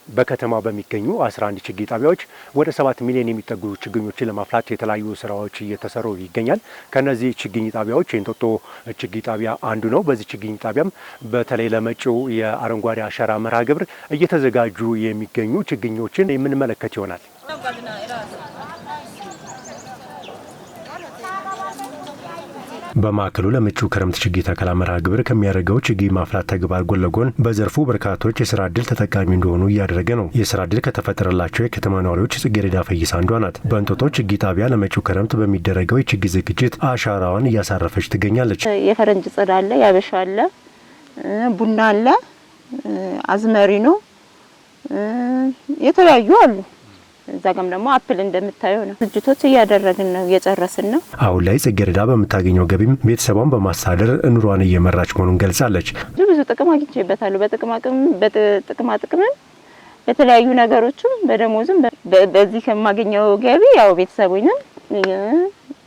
በከተማ በሚገኙ 11 ችግኝ ጣቢያዎች ወደ 7 ሚሊዮን የሚጠጉ ችግኞችን ለማፍላት የተለያዩ ስራዎች እየተሰሩ ይገኛል። ከነዚህ ችግኝ ጣቢያዎች የእንጦጦ ችግኝ ጣቢያ አንዱ ነው። በዚህ ችግኝ ጣቢያም በተለይ ለመጪው የአረንጓዴ አሻራ መርሃ ግብር እየተዘጋጁ የሚገኙ ችግኞችን የምንመለከት ይሆናል። በማዕከሉ ለመጪው ክረምት ችግኝ ተከላ መርሃ ግብር ከሚያደርገው ችግኝ ማፍላት ተግባር ጎን ለጎን በዘርፉ በርካቶች የስራ ዕድል ተጠቃሚ እንደሆኑ እያደረገ ነው። የስራ ዕድል ከተፈጠረላቸው የከተማ ነዋሪዎች ጽጌረዳ ፈይሳ አንዷ ናት። በእንጦጦ ችግኝ ጣቢያ ለመጪው ክረምት በሚደረገው የችግኝ ዝግጅት አሻራዋን እያሳረፈች ትገኛለች። የፈረንጅ ጽድ አለ፣ ያበሻ አለ፣ ቡና አለ፣ አዝመሪ ነው፣ የተለያዩ አሉ። እዛ ጋም ደግሞ አፕል እንደምታየው ነው። ዝግጅቶች እያደረግን ነው፣ እየጨረስን ነው። አሁን ላይ ጽጌረዳ በምታገኘው ገቢም ቤተሰቧን በማስተዳደር ኑሯን እየመራች መሆኑን ገልጻለች። ብዙ ጥቅም አግኝቼበታለሁ። በጥቅማ ጥቅም በተለያዩ ነገሮችም በደሞዝም በዚህ ከማገኘው ገቢ ያው ቤተሰቡንም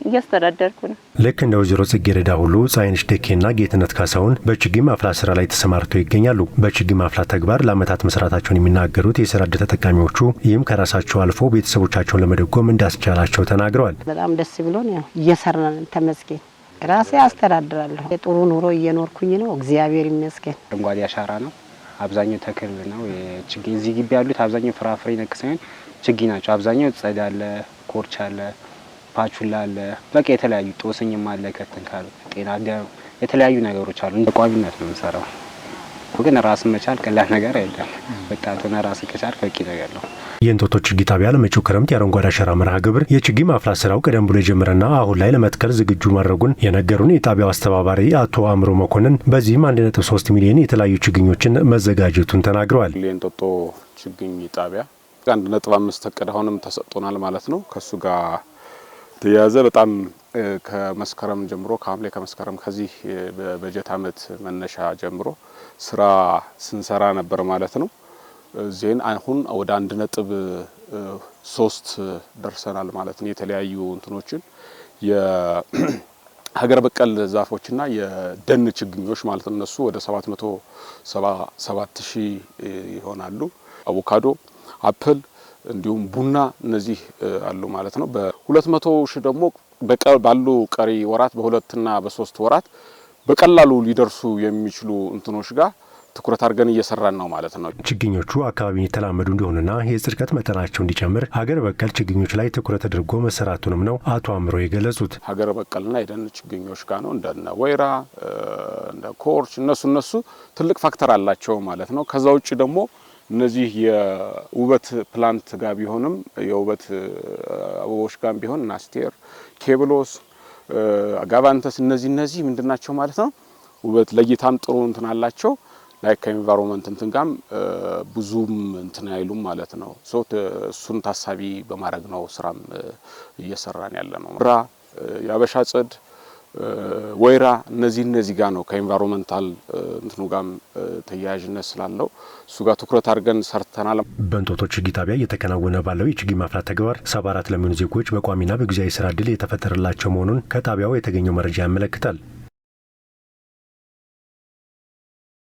እያስተዳደርኩ ነው። ልክ እንደ ወይዘሮ ጽጌረዳ ሁሉ ፀሐይነሽ ደኬና ጌትነት ካሳሁን በችግኝ ማፍላት ስራ ላይ ተሰማርተው ይገኛሉ። በችግኝ ማፍላት ተግባር ለዓመታት መስራታቸውን የሚናገሩት የስራ ዕድል ተጠቃሚዎቹ ይህም ከራሳቸው አልፎ ቤተሰቦቻቸውን ለመደጎም እንዳስቻላቸው ተናግረዋል። በጣም ደስ ብሎን ያው እየሰራን ተመስገን ራሴ አስተዳድራለሁ። የጥሩ ኑሮ እየኖርኩኝ ነው፣ እግዚአብሔር ይመስገን። አረንጓዴ አሻራ ነው፣ አብዛኛው ተክል ነው። የችግኝ እዚህ ግቢ ያሉት አብዛኛው ፍራፍሬ ነክ ሳይሆን ችግኝ ናቸው። አብዛኛው ጸዳ አለ፣ ኮርቻ አለ፣ ፓቹላ አለ፣ በቃ የተለያዩ ጦስኝም አለ፣ ከትንካሉ ጤና ደም የተለያዩ ነገሮች አሉ። እንደ ቋሚነት ነው የምሰራው። ግን ራስን መቻል ቀላል ነገር አይደለም። ወጣት ሆነ ራስ ከቻል በቂ ነገር ነው። የእንጦጦ ችግኝ ጣቢያ ለመጪው ክረምት የአረንጓዴ አሻራ መርሃ ግብር የችግኝ ማፍላት ስራው ቀደም ብሎ የጀመረና አሁን ላይ ለመትከል ዝግጁ ማድረጉን የነገሩን የጣቢያው አስተባባሪ አቶ አእምሮ መኮንን በዚህም 1.3 ሚሊዮን የተለያዩ ችግኞችን መዘጋጀቱን ተናግረዋል። የእንጦጦ ችግኝ ጣቢያ 1.5 እቅድ አሁንም ተሰጥቶናል ማለት ነው። ከሱ ጋር ተያዘ በጣም ከመስከረም ጀምሮ ከመስከረም ከዚህ በበጀት አመት መነሻ ጀምሮ ስራ ስንሰራ ነበር ማለት ነው። ዜን አሁን ወደ 1.3 ደርሰናል ማለት ነው። የተለያዩ እንትኖችን የሀገር በቀል ዛፎችና የደን ችግኞች ማለት ነው። እነሱ ወደ 777,000 ይሆናሉ። አቮካዶ፣ አፕል እንዲሁም ቡና እነዚህ አሉ ማለት ነው። በ200,000 ደግሞ ባሉ ቀሪ ወራት በ2 እና በ3 ወራት በቀላሉ ሊደርሱ የሚችሉ እንትኖች ጋር ትኩረት አድርገን እየሰራን ነው ማለት ነው። ችግኞቹ አካባቢን የተላመዱ እንደሆነና የጽድቀት መጠናቸው እንዲጨምር ሀገር በቀል ችግኞች ላይ ትኩረት አድርጎ መሰራቱንም ነው አቶ አእምሮ የገለጹት። ሀገር በቀልና የደን ችግኞች ጋር ነው እንደነ ወይራ እንደ ኮርች እነሱ ትልቅ ፋክተር አላቸው ማለት ነው። ከዛ ውጪ ደግሞ እነዚህ የውበት ፕላንት ጋር ቢሆንም የውበት አበቦች ጋር ቢሆን ናስቴር፣ ኬብሎስ፣ አጋቫንተስ እነዚህ ምንድናቸው ማለት ነው። ውበት ለይታም ጥሩ እንትን አላቸው። ላይክ ከኢንቫይሮንመንት እንትን ጋም ብዙም እንትን አይሉም ማለት ነው። እሱን ታሳቢ በማድረግ ነው ስራም እየሰራን ያለ ነው። ያበሻ ጽድ፣ ወይራ እነዚህ ጋር ነው ከኢንቫይሮንመንታል እንትኑ ጋም ተያያዥነት ስላለው እሱ ጋር ትኩረት አድርገን ሰርተናል። በእንጦጦ ችግኝ ጣቢያ እየተከናወነ ባለው የችግኝ ማፍላት ተግባር 74 ለሚሆኑ ዜጎች በቋሚና በጊዜያዊ ስራ ዕድል የተፈጠረላቸው መሆኑን ከጣቢያው የተገኘው መረጃ ያመለክታል።